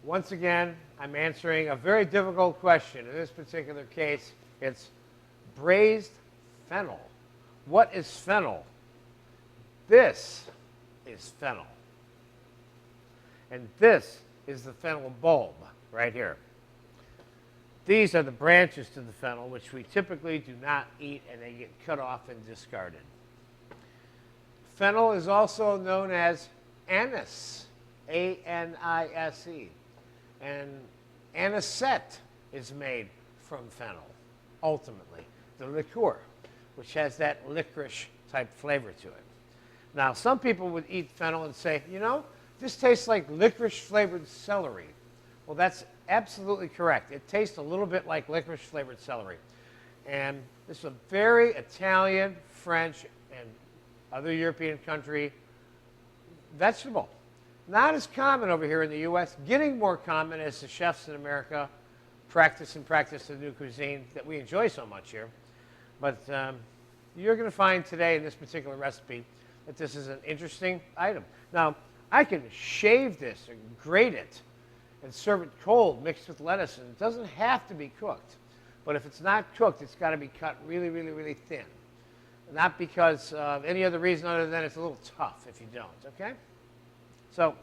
Once again, I'm answering a very difficult question. In this particular case, it's braised fennel. What is fennel? This is fennel. And this is the fennel bulb right here. These are the branches to the fennel, which we typically do not eat, and they get cut off and discarded. Fennel is also known as anise, A-N-I-S-E. And anisette is made from fennel, ultimately. The liqueur, which has that licorice type flavor to it. Now, some people would eat fennel and say, you know, this tastes like licorice flavored celery. Well, that's absolutely correct. It tastes a little bit like licorice flavored celery. And this is a very Italian, French, and other European country vegetable. Not as common over here in the U.S., getting more common as the chefs in America practice the new cuisine that we enjoy so much here. But you're going to find today in this particular recipe that this is an interesting item. Now, I can shave this or grate it and serve it cold mixed with lettuce, and it doesn't have to be cooked. But if it's not cooked, it's got to be cut really, really, really thin. Not because of any other reason other than it's a little tough if you don't, okay? So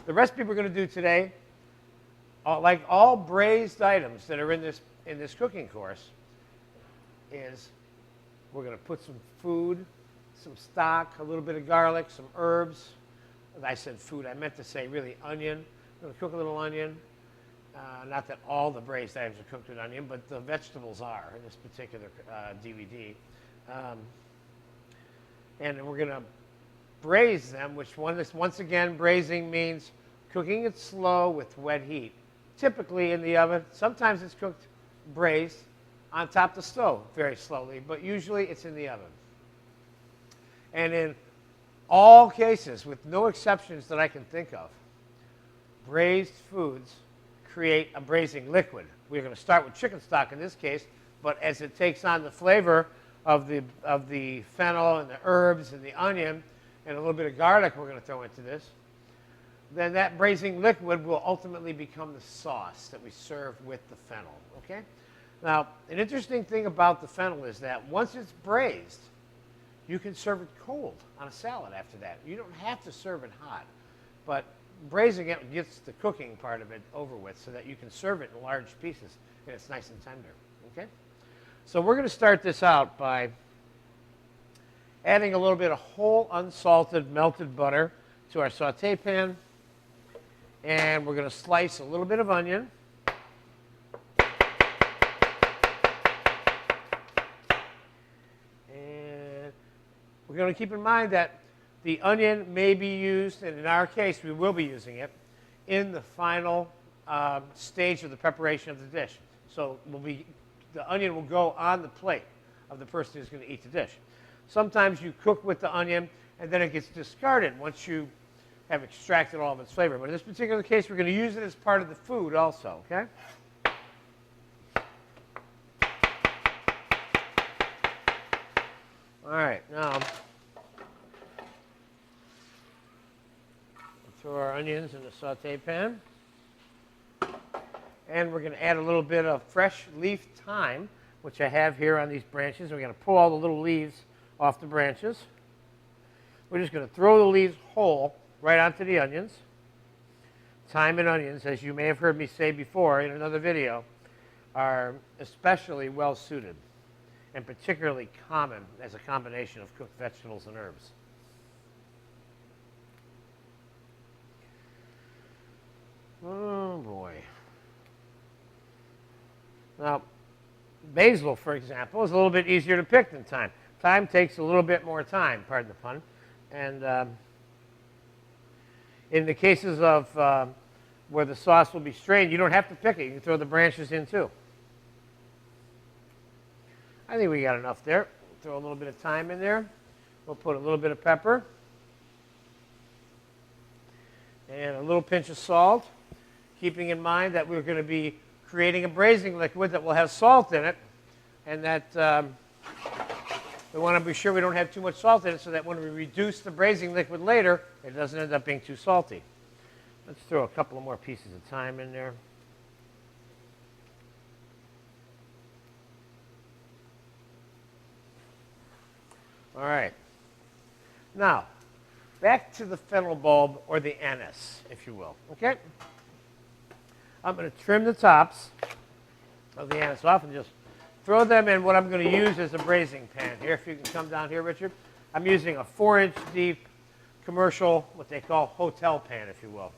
the recipe we're going to do today, like all braised items that are in this cooking course, is we're going to put some food, some stock, a little bit of garlic, some herbs. I said food, I meant to say really onion. We're going to cook a little onion. Not that all the braised items are cooked with onion, but the vegetables are in this particular DVD. And we're going to braise them, which once again, braising means cooking it slow with wet heat. Typically in the oven. Sometimes it's cooked braised on top of the stove very slowly, but usually it's in the oven. And in all cases, with no exceptions that I can think of, braised foods create a braising liquid. We're going to start with chicken stock in this case, but as it takes on the flavor of the fennel and the herbs and the onion and a little bit of garlic we're going to throw into this, then that braising liquid will ultimately become the sauce that we serve with the fennel, okay? Now, an interesting thing about the fennel is that once it's braised, you can serve it cold on a salad after that. You don't have to serve it hot, but braising it gets the cooking part of it over with so that you can serve it in large pieces and it's nice and tender, okay? So we're going to start this out by adding a little bit of whole unsalted melted butter to our saute pan. And we're going to slice a little bit of onion. And we're going to keep in mind that the onion may be used, and in our case we will be using it, in the final stage of the preparation of the dish. So the onion will go on the plate of the person who's going to eat the dish. Sometimes you cook with the onion and then it gets discarded once you have extracted all of its flavor. But in this particular case, we're going to use it as part of the food also, okay? All right, now throw our onions in the saute pan. And we're going to add a little bit of fresh leaf thyme, which I have here on these branches. We're going to pull all the little leaves off the branches. We're just going to throw the leaves whole right onto the onions. Thyme and onions, as you may have heard me say before in another video, are especially well suited and particularly common as a combination of cooked vegetables and herbs. Oh boy. Now, basil, for example, is a little bit easier to pick than thyme. Thyme takes a little bit more time, pardon the pun. And in the cases of where the sauce will be strained, you don't have to pick it. You can throw the branches in too. I think we got enough there. We'll throw a little bit of thyme in there. We'll put a little bit of pepper. And a little pinch of salt, keeping in mind that we're going to be creating a braising liquid that will have salt in it, and that we want to be sure we don't have too much salt in it so that when we reduce the braising liquid later, it doesn't end up being too salty. Let's throw a couple of more pieces of thyme in there. All right. Now, back to the fennel bulb, or the anise, if you will. Okay? I'm going to trim the tops of the anise off and just throw them in what I'm going to use as a braising pan. Here, if you can come down here, Richard. I'm using a 4-inch deep commercial, what they call hotel pan, if you will.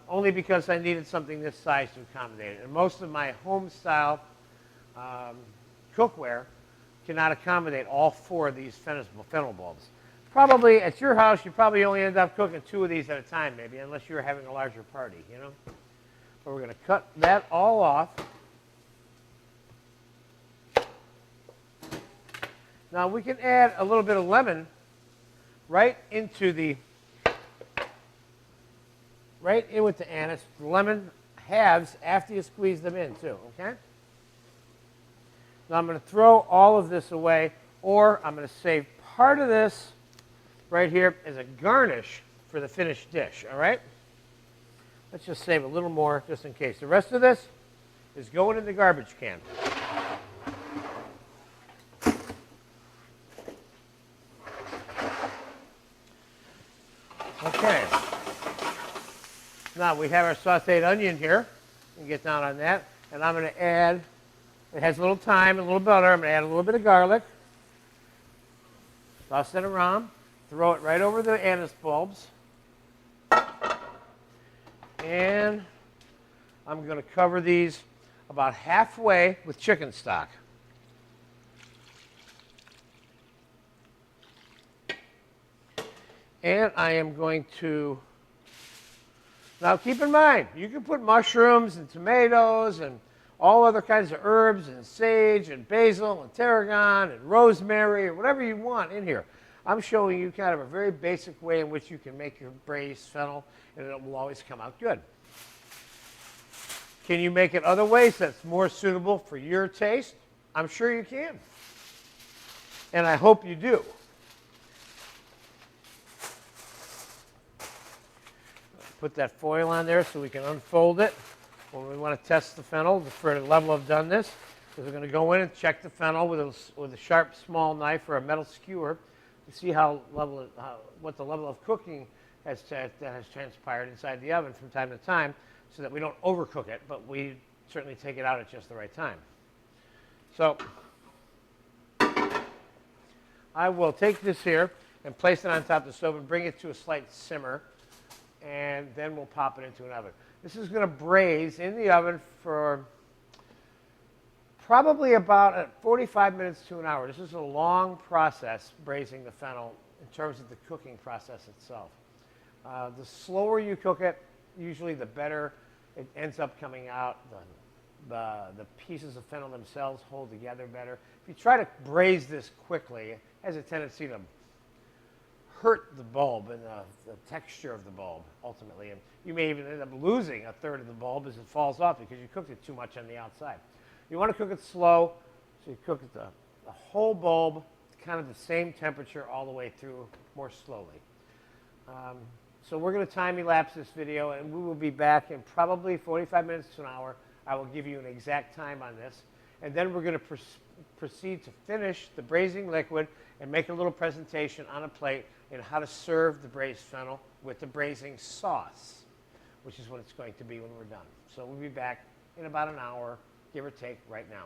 Only because I needed something this size to accommodate it. And most of my home-style cookware cannot accommodate all 4 of these fennel bulbs. Probably at your house, you probably only end up cooking 2 of these at a time, maybe, unless you're having a larger party, you know. But we're going to cut that all off. Now we can add a little bit of lemon right in with the anise. The lemon halves after you squeeze them in too, okay? Now I'm going to throw all of this away, or I'm going to save part of this right here as a garnish for the finished dish, all right? Let's just save a little more just in case. The rest of this is going in the garbage can. Okay. Now we have our sauteed onion here. You can get down on that. And I'm going to add, it has a little thyme and a little butter. I'm going to add a little bit of garlic. Toss that around. Throw it right over the anise bulbs. And I'm going to cover these about halfway with chicken stock. And I am going to, now keep in mind, you can put mushrooms and tomatoes and all other kinds of herbs and sage and basil and tarragon and rosemary or whatever you want in here. I'm showing you kind of a very basic way in which you can make your braised fennel, and it will always come out good. Can you make it other ways that's more suitable for your taste? I'm sure you can. And I hope you do. Put that foil on there so we can unfold it when we want to test the fennel for the level of doneness. Because we're going to go in and check the fennel with a sharp, small knife or a metal skewer to see what the level of cooking that has transpired inside the oven from time to time, so that we don't overcook it, but we certainly take it out at just the right time. So I will take this here and place it on top of the stove and bring it to a slight simmer, and then we'll pop it into an oven. This is going to braise in the oven for probably about 45 minutes to an hour. This is a long process, braising the fennel, in terms of the cooking process itself. The slower you cook it, usually the better it ends up coming out. The pieces of fennel themselves hold together better. If you try to braise this quickly, it has a tendency to hurt the bulb and the texture of the bulb, ultimately. And you may even end up losing a third of the bulb as it falls off because you cooked it too much on the outside. You want to cook it slow, so you cook it the whole bulb, kind of the same temperature all the way through, more slowly. So we're going to time-elapse this video, and we will be back in probably 45 minutes to an hour. I will give you an exact time on this. And then we're going to proceed to finish the braising liquid and make a little presentation on a plate in how to serve the braised fennel with the braising sauce, which is what it's going to be when we're done. So we'll be back in about an hour, give or take, right now.